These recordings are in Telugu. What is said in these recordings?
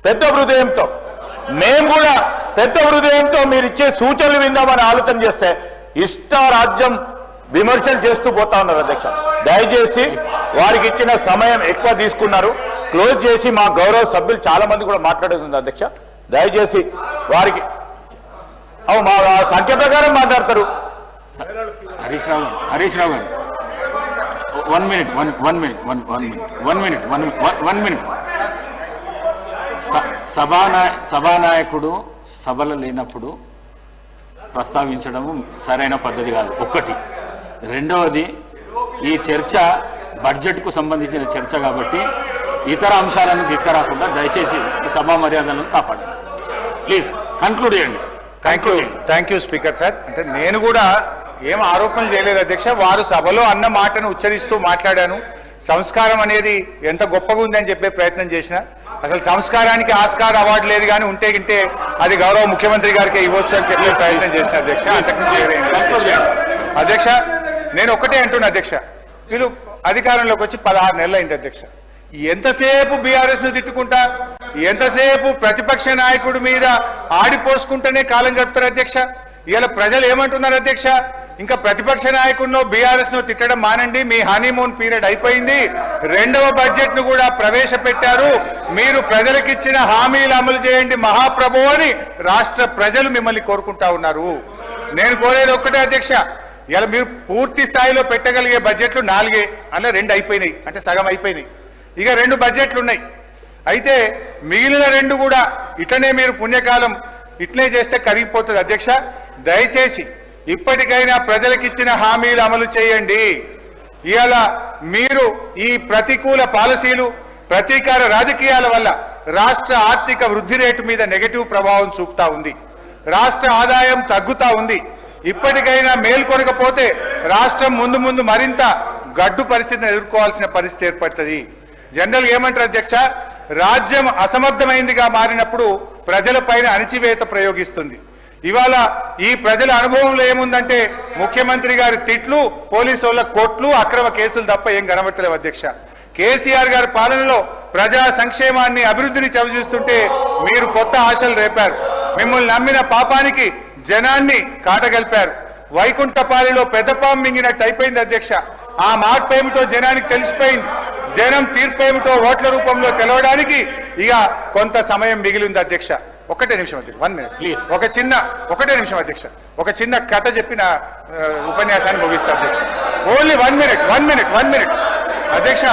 పెద్ద హృదయంతో మేము కూడా పెద్ద హృదయంతో మీరు ఇచ్చే సూచనలు విందామని ఆలోచన చేస్తే ఇష్టారాజ్యం విమర్శలు చేస్తూ పోతా ఉన్నారు అధ్యక్ష. దయచేసి వారికి ఇచ్చిన సమయం ఎక్కువ తీసుకున్నారు. క్లోజ్ చేసి మా గౌరవ సభ్యులు చాలా మంది కూడా మాట్లాడుతుంది అధ్యక్ష. దయచేసి వారికి మా సంఖ్య ప్రకారం మాట్లాడతారు. హరీష్ రావు గారు 1 మినిట్. సభానాయకుడు సభలు లేనప్పుడు ప్రస్తావించడము సరైన పద్ధతి కాదు. ఒకటి. రెండవది, ఈ చర్చ బడ్జెట్కు సంబంధించిన చర్చ కాబట్టి ఇతర అంశాలను తీసుకురాకుండా దయచేసి ఈ సభా మర్యాదలను కాపాడండి. ప్లీజ్ కన్క్లూడ్ చేయండి. Thank you speaker sir. అంటే నేను కూడా ఏం ఆరోపణలు చేయలేదు అధ్యక్ష. వారు సభలో అన్న మాటను ఉచ్చరిస్తూ మాట్లాడాను. సంస్కారం అనేది ఎంత గొప్పగా ఉందని చెప్పే ప్రయత్నం చేసిన. అసలు సంస్కారానికి ఆస్కార్ అవార్డు లేదు, కానీ ఉంటే గింటే అది గౌరవ ముఖ్యమంత్రి గారికి ఇవ్వచ్చు అని చెప్పే ప్రయత్నం చేసిన అధ్యక్ష. అంతకుమించి అధ్యక్ష నేను ఒకటే అంటున్నా అధ్యక్ష, వీళ్ళు అధికారంలోకి వచ్చి 16 నెలలు అయింది అధ్యక్ష. ఎంతసేపు బీఆర్ఎస్ ను తిట్టుకుంటా, ఎంతసేపు ప్రతిపక్ష నాయకుడి మీద ఆడిపోసుకుంటేనే కాలం గడుపుతారు అధ్యక్ష. ఇవాళ ప్రజలు ఏమంటున్నారు అధ్యక్ష, ఇంకా ప్రతిపక్ష నాయకుడినో బీఆర్ఎస్ ను తిట్టడం మానండి, మీ హనీమూన్ పీరియడ్ అయిపోయింది, రెండవ బడ్జెట్ ను కూడా ప్రవేశపెట్టారు, మీరు ప్రజలకిచ్చిన హామీలు అమలు చేయండి మహాప్రభు అని రాష్ట్ర ప్రజలు మిమ్మల్ని కోరుకుంటా ఉన్నారు. నేను కోరేది ఒక్కటే అధ్యక్ష, ఇలా మీరు పూర్తి స్థాయిలో పెట్టగలిగే బడ్జెట్లు 4, అలా 2 అయిపోయినాయి, అంటే సగం అయిపోయినాయి. ఇక 2 బడ్జెట్లు ఉన్నాయి. అయితే మిగిలిన 2 కూడా ఇట్లనే మీరు పుణ్యకాలం ఇట్లనే చేస్తే కరిగిపోతుంది అధ్యక్ష. దయచేసి ఇప్పటికైనా ప్రజలకిచ్చిన హామీలు అమలు చేయండి. ఇవాళ మీరు ఈ ప్రతికూల పాలసీలు, ప్రతీకార రాజకీయాల వల్ల రాష్ట్ర ఆర్థిక వృద్ధి రేటు మీద నెగటివ్ ప్రభావం చూపుతా ఉంది. రాష్ట్ర ఆదాయం తగ్గుతా ఉంది. ఇప్పటికైనా మేల్కొనకపోతే రాష్ట్రం ముందు మరింత గడ్డు పరిస్థితిని ఎదుర్కోవాల్సిన పరిస్థితి ఏర్పడుతుంది. జనరల్ ఏమంటారు అధ్యక్ష, రాజ్యం అసమర్థమైందిగా మారినప్పుడు ప్రజలపైన అణిచివేత ప్రయోగిస్తుంది. ఇవాళ ఈ ప్రజల అనుభవంలో ఏముందంటే ముఖ్యమంత్రి గారి తిట్లు, పోలీసు వాళ్ళ కోట్లు, అక్రమ కేసులు తప్ప ఏం కనబడతలేవు అధ్యక్ష. కేసీఆర్ గారి పాలనలో ప్రజా సంక్షేమాన్ని, అభివృద్ధిని చవిచూస్తుంటే మీరు కొత్త ఆశలు రేపారు. మిమ్మల్ని నమ్మిన పాపానికి జనాన్ని కాటగలిపారు. వైకుంఠపాలిలో పెద్దపాం మింగినట్టు అయిపోయింది అధ్యక్ష. ఆ మార్పు ఏమిటో జనానికి తెలిసిపోయింది. జనం తీర్పు ఏమిటో ఓట్ల రూపంలో తెలవడానికి ఇక కొంత సమయం మిగిలింది అధ్యక్ష. ఒకటే నిమిషం అధ్యక్ష, 1 మినిట్ ప్లీజ్. ఒకటే నిమిషం అధ్యక్ష, ఒక చిన్న కథ చెప్పిన ఉపన్యాసాన్ని ముగిస్తా అధ్యక్ష. ఓన్లీ 1 మినిట్ అధ్యక్ష.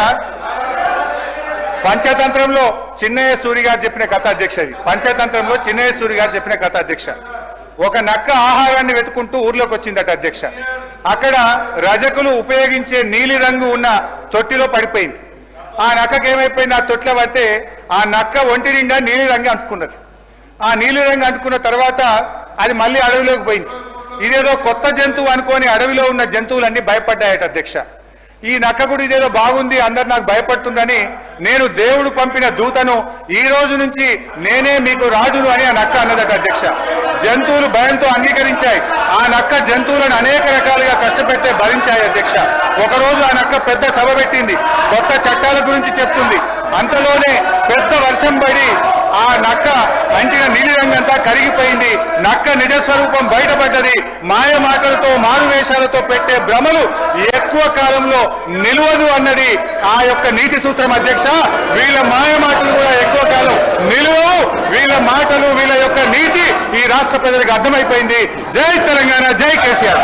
పంచతంత్రంలో చిన్నయ్య సూరి గారు చెప్పిన కథ అధ్యక్ష. ఇది పంచతంత్రంలో చిన్నయ్య సూరి గారు చెప్పిన కథ అధ్యక్ష. ఒక నక్క ఆహారాన్ని వెతుకుంటూ ఊర్లోకి వచ్చిందట అధ్యక్ష. అక్కడ రజకులు ఉపయోగించే నీలి రంగు ఉన్న తొట్టిలో పడిపోయింది. ఆ నక్కకి ఏమైపోయింది, ఆ తొట్టిలో పడితే ఆ నక్క ఒంటి నిండా నీలి రంగు అంటుకున్నది. ఆ నీలి రంగు అంటుకున్న తర్వాత అది మళ్ళీ అడవిలోకి పోయింది. ఇదేదో కొత్త జంతువు అనుకోని అడవిలో ఉన్న జంతువులన్నీ భయపడ్డాయట అధ్యక్ష. ఈ నక్క కూడా ఇదేదో బాగుంది, అందరు నాకు భయపడుతుందని నేను దేవుడు పంపిన దూతను, ఈ రోజు నుంచి నేనే మీకు రాజును అని ఆ నక్క అన్నదట అధ్యక్ష. జంతువులు భయంతో అంగీకరించాయి. ఆ నక్క జంతువులను అనేక రకాలుగా కష్టపెట్టే భరించాయి అధ్యక్ష. ఒకరోజు ఆ నక్క పెద్ద సభ పెట్టింది, కొత్త చట్టాల గురించి చెప్తుంది. అంతలోనే పెద్ద వర్షం పడి ఆ నక్క అంటిన నీలి రంగంతా కరిగిపోయింది. నక్క నిజస్వరూపం బయటపడ్డది. మాయ మాటలతో, మారువేషాలతో పెట్టే భ్రమలు ఎక్కువ కాలంలో నిలవదు అన్నది ఆ యొక్క నీతి సూత్రం అధ్యక్ష. వీళ్ళ మాయ మాటలు కూడా ఎక్కువ కాలం నిలవవు. వీళ్ళ మాటలు, వీళ్ళ యొక్క నీతి ఈ రాష్ట్ర ప్రజలకు అర్థమైపోయింది. జై తెలంగాణ, జై కేసీఆర్.